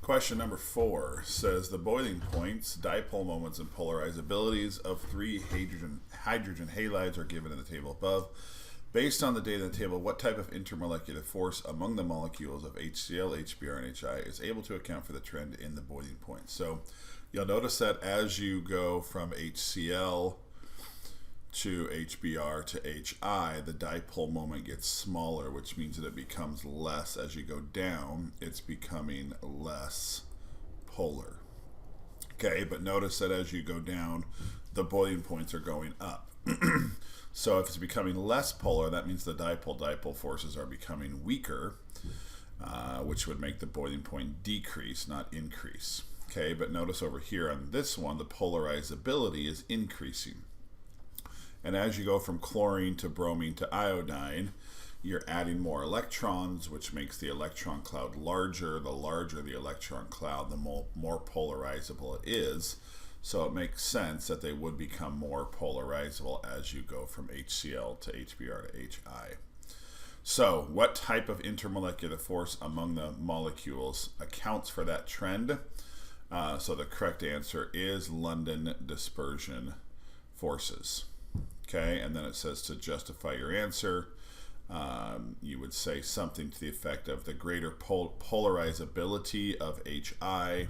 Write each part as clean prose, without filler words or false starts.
Question number 4 says the boiling points, dipole moments, and polarizabilities of three hydrogen halides are given in the table above. Based on the data in the table, what type of intermolecular force among the molecules of HCl, HBr, and HI is able to account for the trend in the boiling point? So you'll notice that as you go from HCl to HBr to HI, the dipole moment gets smaller, which means that it becomes less. As you go down, it's becoming less polar. Okay, but notice that as you go down, the boiling points are going up. So if it's becoming less polar, that means the dipole forces are becoming weaker, which would make the boiling point decrease, not increase. Okay, but notice over here on this one, the polarizability is increasing. And as you go from chlorine to bromine to iodine, you're adding more electrons, which makes the electron cloud larger. The larger the electron cloud, the more polarizable it is. So it makes sense that they would become more polarizable as you go from HCl to HBr to HI. So what type of intermolecular force among the molecules accounts for that trend? So the correct answer is London dispersion forces. Okay, and then it says to justify your answer, you would say something to the effect of the greater polarizability of HI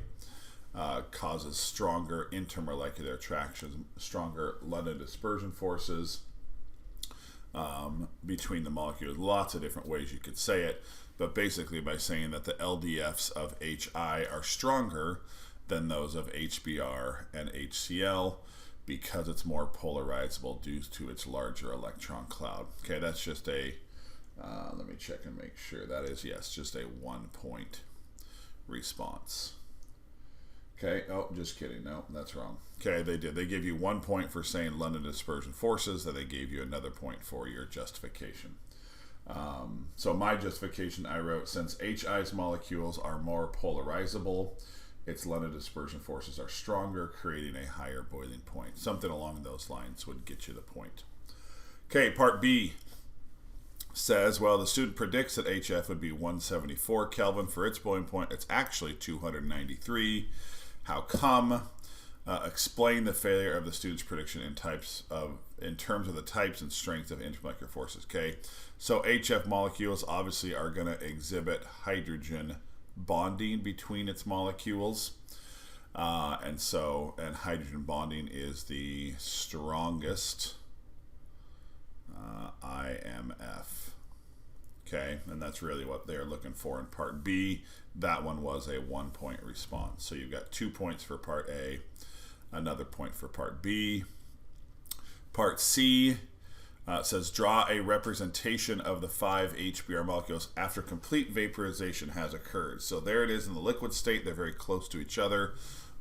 causes stronger intermolecular attractions, stronger London dispersion forces between the molecules. Lots of different ways you could say it, but basically by saying that the LDFs of HI are stronger than those of HBr and HCl because it's more polarizable due to its larger electron cloud. Okay, that's just a, let me check and make sure that is, yes, just a 1 point response. Okay, oh, just kidding, no, that's wrong. Okay, they did. They gave you 1 point for saying London dispersion forces, then they gave you another point for your justification. So my justification, I wrote, since HI's molecules are more polarizable, its London dispersion forces are stronger, creating a higher boiling point. Something along those lines would get you the point. Okay, part B says, well, the student predicts that HF would be 174 Kelvin for its boiling point. It's actually 293. How come? Explain the failure of the student's prediction in terms of the types and strengths of intermolecular forces. Okay, so HF molecules obviously are going to exhibit hydrogen bonding between its molecules, and hydrogen bonding is the strongest IMF. Okay, and that's really what they're looking for in part B. That one was a 1 point response. So you've got 2 points for part A, another point for part B. Part C says draw a representation of the 5 HBr molecules after complete vaporization has occurred. So there it is in the liquid state. They're very close to each other.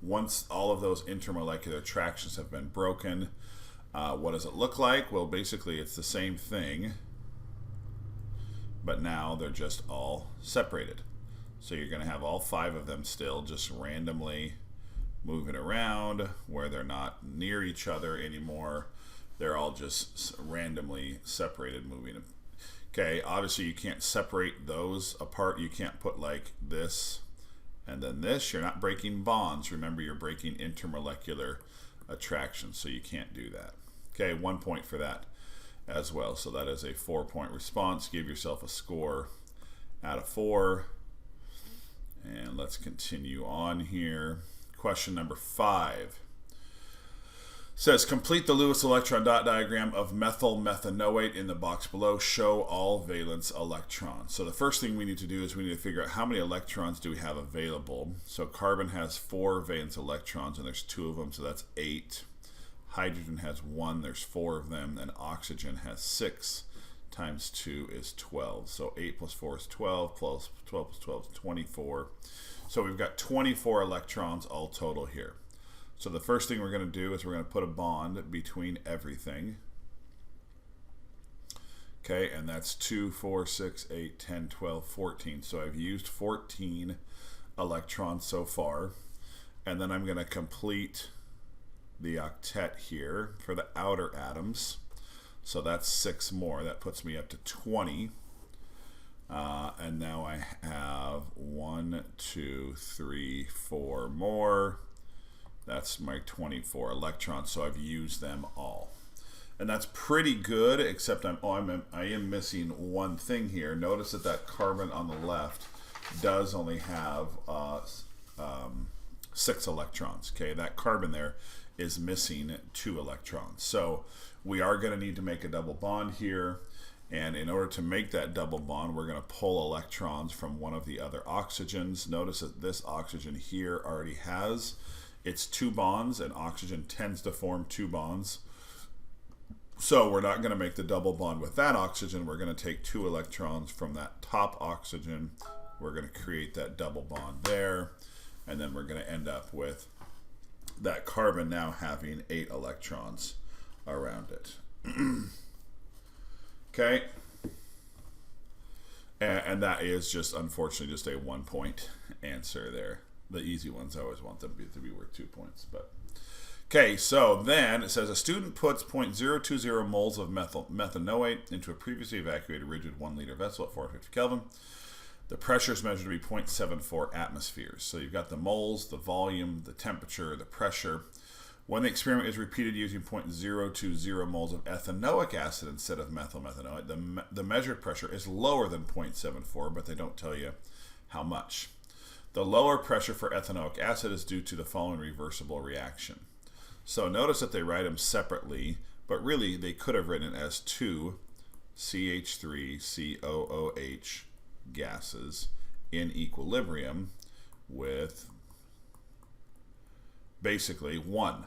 Once all of those intermolecular attractions have been broken, what does it look like? Well, basically it's the same thing, but now they're just all separated. So you're going to have all 5 of them still just randomly moving around where they're not near each other anymore. They're all just randomly separated, moving. Okay, obviously you can't separate those apart. You can't put like this and then this. You're not breaking bonds. Remember, you're breaking intermolecular attractions, so you can't do that. Okay, 1 point for that as well. So that is a 4 point response. Give yourself a score out of 4. And let's continue on here. Question number 5. Says complete the Lewis electron dot diagram of methyl methanoate in the box below. Show all valence electrons. So the first thing we need to do is we need to figure out how many electrons do we have available. So carbon has 4 valence electrons and there's 2 of them, so that's 8. Hydrogen has 1, there's 4 of them, and oxygen has 6 times 2 is 12. So 8 plus 4 is 12, plus 12 plus 12 is 24. So we've got 24 electrons all total here. So the first thing we're going to do is we're going to put a bond between everything. Okay, and that's 2, 4, 6, 8, 10, 12, 14. So I've used 14 electrons so far. And then I'm going to complete the octet here for the outer atoms. So that's 6 more. That puts me up to 20. And now I have 1, 2, 3, 4 more. That's my 24 electrons, so I've used them all. And that's pretty good, except I am missing one thing here. Notice that carbon on the left does only have 6 electrons. Okay, that carbon there is missing 2 electrons. So we are going to need to make a double bond here. And in order to make that double bond, we're going to pull electrons from one of the other oxygens. Notice that this oxygen here already has its 2 bonds, and oxygen tends to form 2 bonds. So we're not going to make the double bond with that oxygen. We're going to take 2 electrons from that top oxygen. We're going to create that double bond there. And then we're going to end up with that carbon now having 8 electrons around it. Okay. And that is just, unfortunately, just a 1-point answer there. The easy ones, I always want them to be worth 2 points. But okay, so then it says a student puts 0.020 moles of methanoate into a previously evacuated rigid 1 liter vessel at 450 Kelvin. The pressure is measured to be 0.74 atmospheres. So you've got the moles, the volume, the temperature, the pressure. When the experiment is repeated using 0.020 moles of ethanoic acid instead of methanoate, the measured pressure is lower than 0.74, but they don't tell you how much. The lower pressure for ethanoic acid is due to the following reversible reaction. So notice that they write them separately, but really they could have written it as 2 CH3COOH gases in equilibrium with basically 1.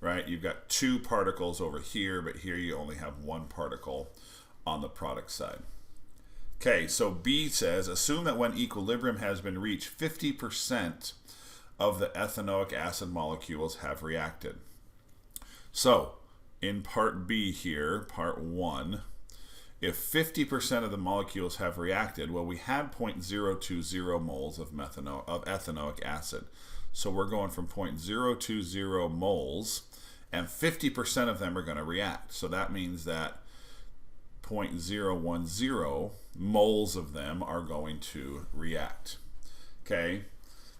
Right? You've got 2 particles over here, but here you only have 1 particle on the product side. Okay, so B says, assume that when equilibrium has been reached, 50% of the ethanoic acid molecules have reacted. So, in part B here, part 1, if 50% of the molecules have reacted, well, we had 0.020 moles of ethanoic acid. So we're going from 0.020 moles, and 50% of them are going to react. So that means that 0.010 moles of them are going to react. Okay?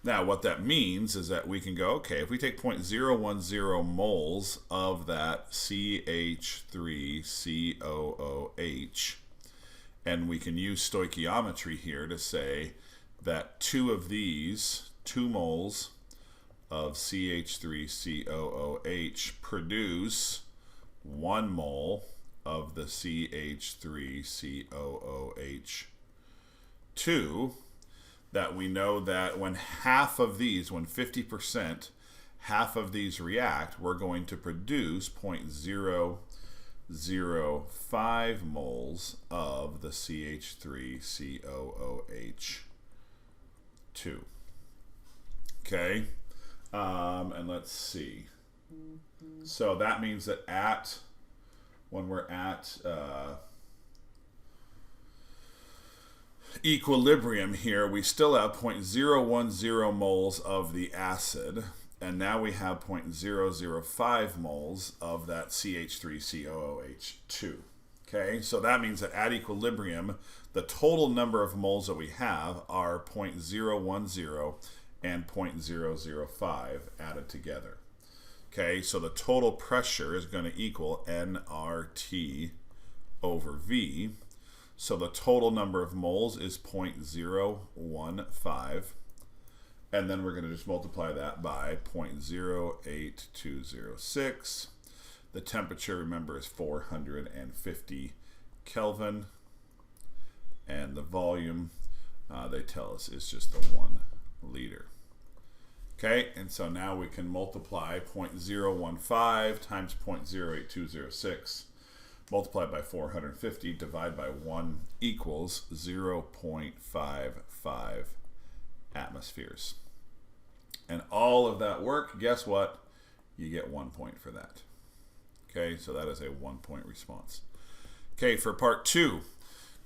Now, what that means is that we can go, okay, if we take 0.010 moles of that CH3COOH, and we can use stoichiometry here to say that 2 of these, 2 moles of CH3COOH produce 1 mole of the CH3COOH2, that we know that when half of these, when 50%, half of these react, we're going to produce 0.005 moles of the CH3COOH2. Okay, and let's see. So that means that when we're at equilibrium here, we still have 0.010 moles of the acid, and now we have 0.005 moles of that CH3COOH2. Okay, so that means that at equilibrium, the total number of moles that we have are 0.010 and 0.005 added together. Okay, so the total pressure is going to equal nRT over V. So the total number of moles is 0.015. And then we're going to just multiply that by 0.08206. The temperature, remember, is 450 Kelvin. And the volume, they tell us, is just the 1 liter. Okay, and so now we can multiply 0.015 times 0.08206, multiply by 450, divide by 1 equals 0.55 atmospheres. And all of that work, guess what? You get 1 point for that. Okay, so that is a 1 point response. Okay, for part 2,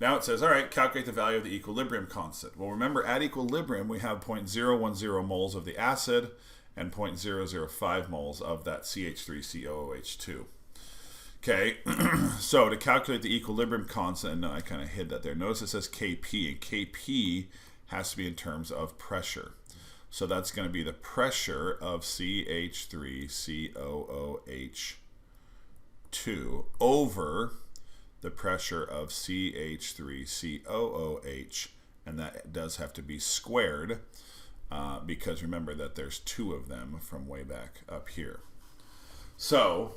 now it says, all right, calculate the value of the equilibrium constant. Well, remember, at equilibrium, we have 0.010 moles of the acid and 0.005 moles of that CH3COOH2. Okay, so to calculate the equilibrium constant, and I kind of hid that there. Notice it says Kp, and Kp has to be in terms of pressure. So that's going to be the pressure of CH3COOH2 over the pressure of CH3COOH, and that does have to be squared because remember that there's two of them from way back up here. So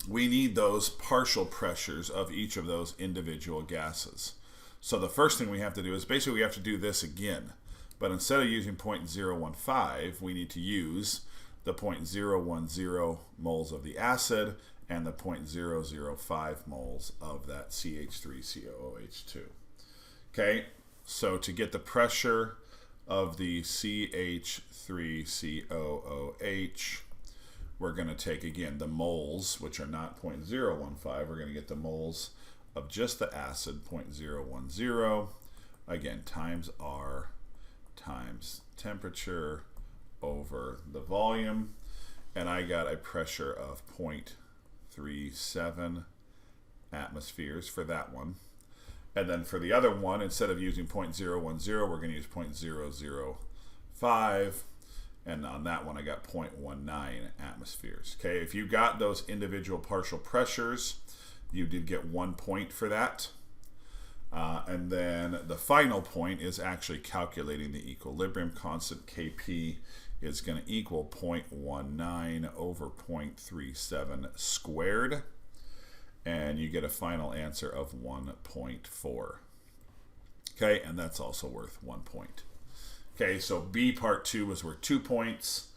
we need those partial pressures of each of those individual gases. So the first thing we have to do is basically we have to do this again. But instead of using 0.015, we need to use the 0.010 moles of the acid and the 0.005 moles of that CH3COOH2. Okay, so to get the pressure of the CH3COOH, we're going to take, again, the moles, which are not 0.015. We're going to get the moles of just the acid, 0.010, again, times R times temperature over the volume. And I got a pressure of 0.37 atmospheres for that one. And then for the other one, instead of using 0.010, we're going to use 0.005. And on that one, I got 0.19 atmospheres. Okay, if you got those individual partial pressures, you did get 1 point for that. And then the final point is actually calculating the equilibrium constant. Kp is going to equal 0.19 over 0.37 squared. And you get a final answer of 1.4. Okay, and that's also worth 1 point. Okay, so B part 2 was worth 2 points,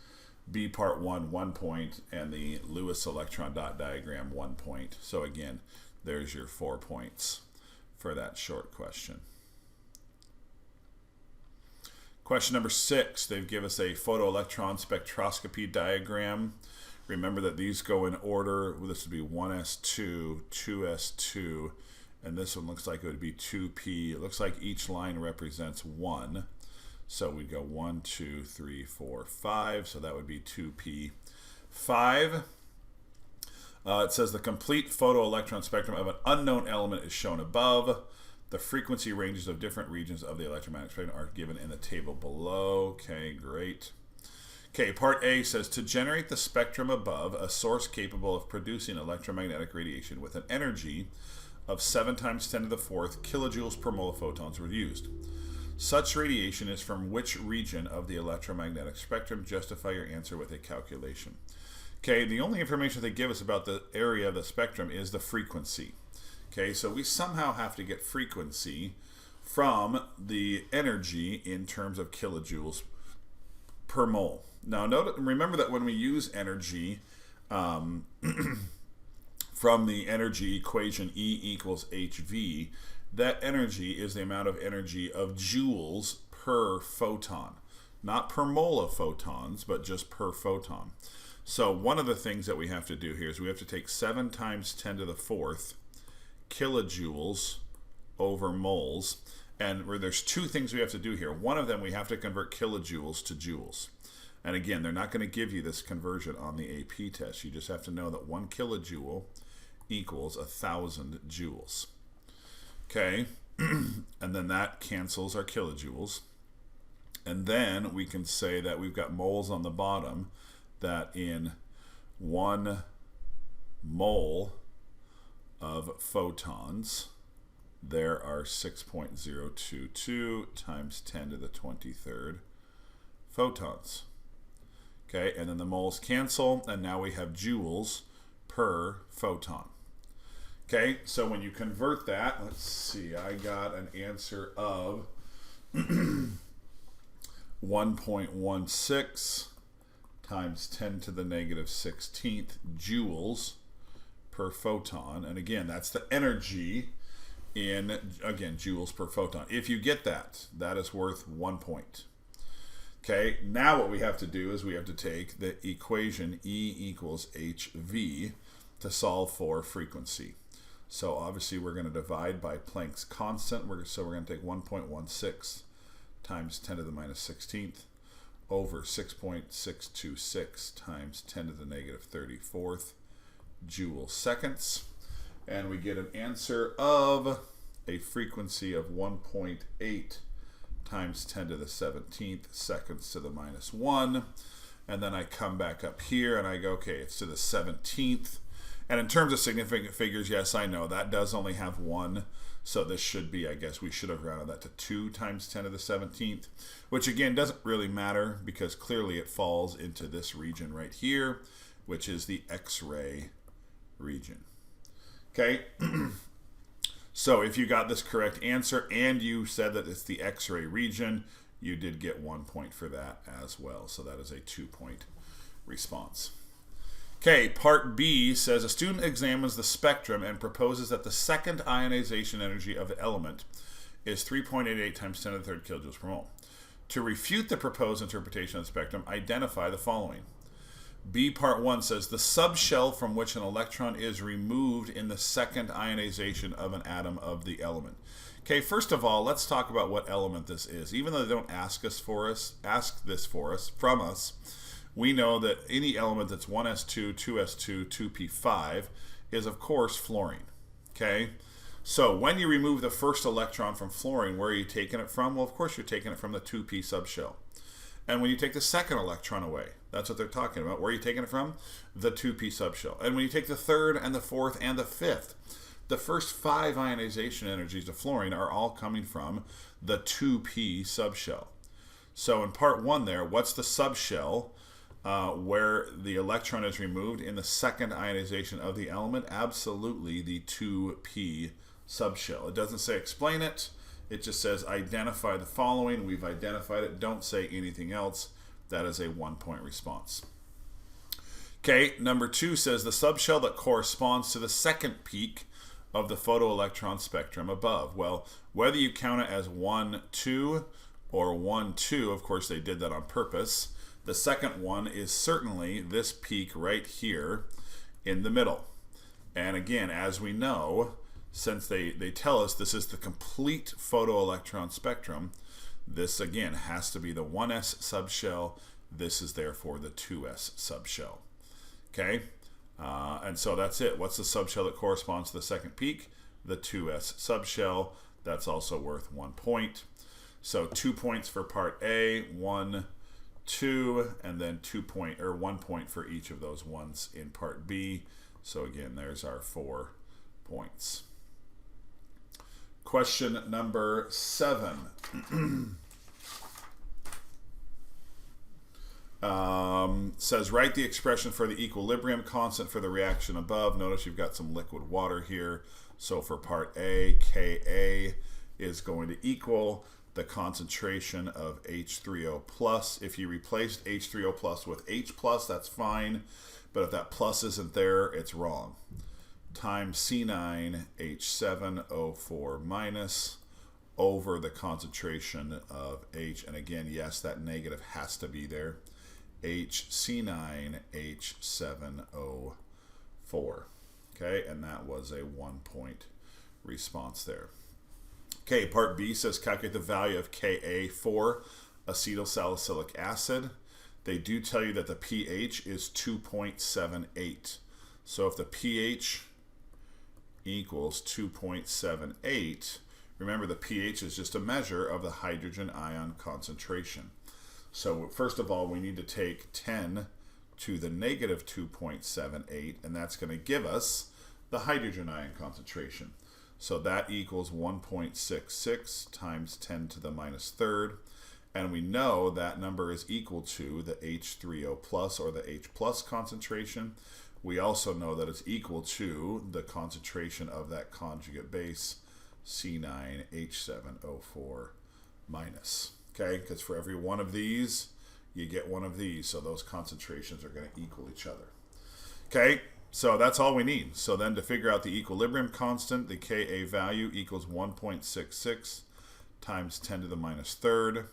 B part 1, 1 point, and the Lewis electron dot diagram, 1 point. So again, there's your 4 points for that short question. Question number 6, they've given us a photoelectron spectroscopy diagram. Remember that these go in order. This would be 1s2, 2s2, and this one looks like it would be 2p. It looks like each line represents 1. So we'd go 1, 2, 3, 4, 5. So that would be 2p. 5. It says the complete photoelectron spectrum of an unknown element is shown above. The frequency ranges of different regions of the electromagnetic spectrum are given in the table below. Okay, great. Okay, part A says to generate the spectrum above, a source capable of producing electromagnetic radiation with an energy of 7 times 10 to the 4th kilojoules per mole of photons were used. Such radiation is from which region of the electromagnetic spectrum? Justify your answer with a calculation. Okay, the only information they give us about the area of the spectrum is the frequency. Okay, so we somehow have to get frequency from the energy in terms of kilojoules per mole. Now, remember that when we use energy from the energy equation E equals HV, that energy is the amount of energy of joules per photon. Not per mole of photons, but just per photon. So one of the things that we have to do here is we have to take 7 times 10 to the 4th kilojoules over moles. And there's 2 things we have to do here. One of them, we have to convert kilojoules to joules. And again, they're not going to give you this conversion on the AP test. You just have to know that 1 kilojoule equals 1,000 joules. Okay, and then that cancels our kilojoules. And then we can say that we've got moles on the bottom, that in 1 mole of photons, there are 6.022 times 10 to the 23rd photons. Okay, and then the moles cancel, and now we have joules per photon. Okay, so when you convert that, let's see, I got an answer of 1.16 times 10 to the negative 16th joules per photon. And again, that's the energy in, again, joules per photon. If you get that, that is worth 1 point. Okay, now what we have to do is we have to take the equation E equals HV to solve for frequency. So obviously we're going to divide by Planck's constant. So we're going to take 1.16 times 10 to the minus 16th over 6.626 times 10 to the negative 34th joule seconds. And we get an answer of a frequency of 1.8 times 10 to the 17th seconds to the minus 1. And then I come back up here and I go, okay, it's to the 17th. And in terms of significant figures, yes, I know that does only have 1. So this should be, I guess we should have rounded that to 2 times 10 to the 17th, which again doesn't really matter because clearly it falls into this region right here, which is the X-ray region. Okay, so if you got this correct answer and you said that it's the X-ray region, you did get 1 point for that as well. So that is a 2-point response. Okay, part B says a student examines the spectrum and proposes that the second ionization energy of the element is 3.88 times 10 to the 3rd kilojoules per mole. To refute the proposed interpretation of the spectrum, identify the following. B part 1 says the subshell from which an electron is removed in the second ionization of an atom of the element. Okay, first of all, let's talk about what element this is. Even though they don't ask this from us, we know that any element that's 1s2, 2s2, 2p5 is, of course, fluorine. Okay? So when you remove the first electron from fluorine, where are you taking it from? Well, of course, you're taking it from the 2p subshell. And when you take the second electron away, that's what they're talking about. Where are you taking it from? The 2p subshell. And when you take the third and the fourth and the fifth, the first 5 ionization energies of fluorine are all coming from the 2p subshell. So in part 1 there, what's the subshell? Where the electron is removed in the second ionization of the element? Absolutely the 2p subshell. It doesn't say explain it. It just says identify the following. We've identified it. Don't say anything else. That is a 1-point response. Okay, number 2 says the subshell that corresponds to the second peak of the photoelectron spectrum above. Well, whether you count it as 1, 2 or 1, 2, of course they did that on purpose. The second one is certainly this peak right here in the middle. And again, as we know, since they tell us this is the complete photoelectron spectrum, this again has to be the 1s subshell. This is therefore the 2s subshell. Okay? And so that's it. What's the subshell that corresponds to the second peak? The 2s subshell. That's also worth 1 point. So 2 points for part A, 1, 2, and then 1 point for each of those ones in part B. So again, there's our 4 points. Question number 7. Says write the expression for the equilibrium constant for the reaction above. Notice you've got some liquid water here. So for part A, Ka is going to equal the concentration of H3O plus. If you replaced H3O plus with H plus, that's fine. But if that plus isn't there, it's wrong. Times C9H7O4 minus over the concentration of H. And again, yes, that negative has to be there. HC9H7O4. Okay, and that was a 1 point response there. Okay, part B says calculate the value of Ka for acetyl salicylic acid. They do tell you that the pH is 2.78. So if the pH equals 2.78, remember the pH is just a measure of the hydrogen ion concentration. So first of all, we need to take 10 to the negative 2.78, and that's going to give us the hydrogen ion concentration. So that equals 1.66 times 10 to the minus third. And we know that number is equal to the H3O plus or the H plus concentration. We also know that it's equal to the concentration of that conjugate base, C9H7O4 minus. Okay, because for every one of these, you get one of these. So those concentrations are going to equal each other. Okay, so that's all we need. So then to figure out the equilibrium constant, the Ka value equals 1.66 times 10 to the minus third.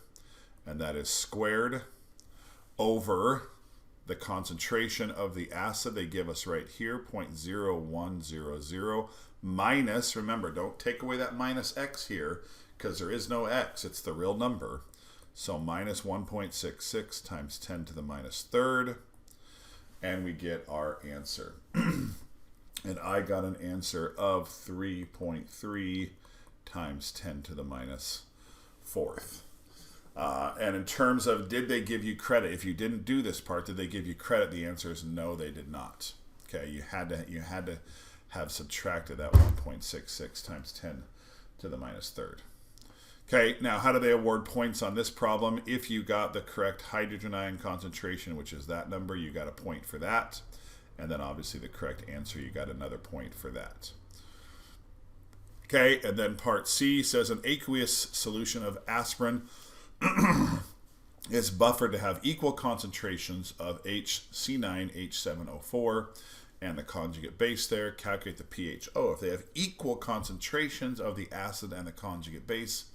And that is squared over the concentration of the acid they give us right here, 0.0100, minus, remember, don't take away that minus x here, because there is no x, it's the real number. So minus 1.66 times 10 to the minus third, and we get our answer. And I got an answer of 3.3 times 10 to the minus fourth. And in terms of did they give you credit, if you didn't do this part, did they give you credit? The answer is no, they did not. Okay, you had to have subtracted that 1.66 times 10 to the minus third. Okay, now how do they award points on this problem? If you got the correct hydrogen ion concentration, which is that number, you got a point for that. And then obviously the correct answer, you got another point for that. Okay, and then part C says an aqueous solution of aspirin is buffered to have equal concentrations of HC9H7O4 and the conjugate base there. Calculate the pH. Oh, if they have equal concentrations of the acid and the conjugate base,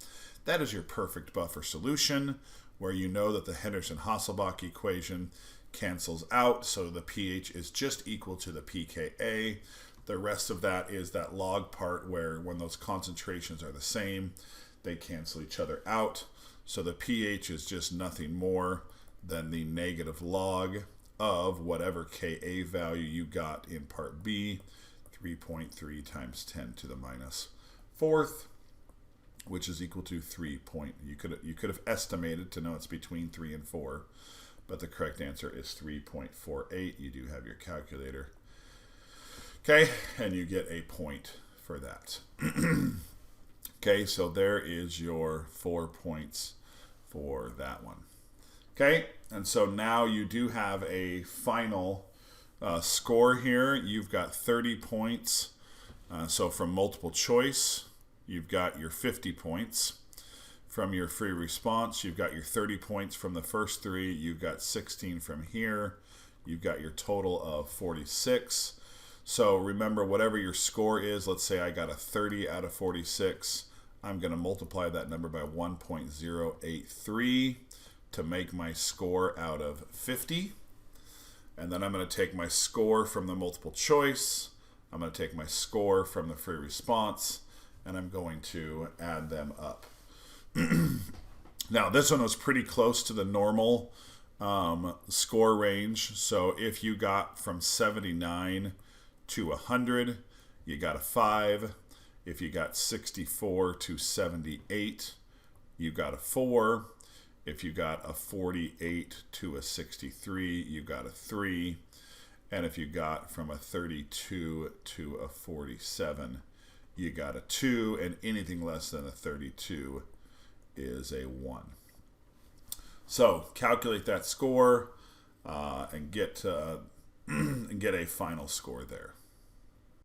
that is your perfect buffer solution, where you know that the Henderson-Hasselbalch equation cancels out, so the pH is just equal to the pKa. The rest of that is that log part where when those concentrations are the same, they cancel each other out. So the pH is just nothing more than the negative log of whatever Ka value you got in part B, 3.3 times 10 to the minus fourth, which is equal to 3. You could have estimated to know it's between 3 and 4, but the correct answer is 3.48. You do have your calculator. Okay, and you get a point for that. Okay, so there is your 4 points for that one. Okay, and so now you do have a final score here. You've got 30 points. So from multiple choice, you've got your 50 points. From your free response, you've got your 30 points from the first three. You've got 16 from here. You've got your total of 46. So remember, whatever your score is, let's say I got a 30 out of 46. I'm going to multiply that number by 1.083 to make my score out of 50. And then I'm going to take my score from the multiple choice. I'm going to take my score from the free response, and I'm going to add them up. Now, this one was pretty close to the normal score range. So if you got from 79 to 100, you got a 5. If you got 64 to 78, you got a 4. If you got a 48 to a 63, you got a 3. And if you got from a 32 to a 47, you got a 2. And anything less than a 32 is a 1. So calculate that score and get a final score there.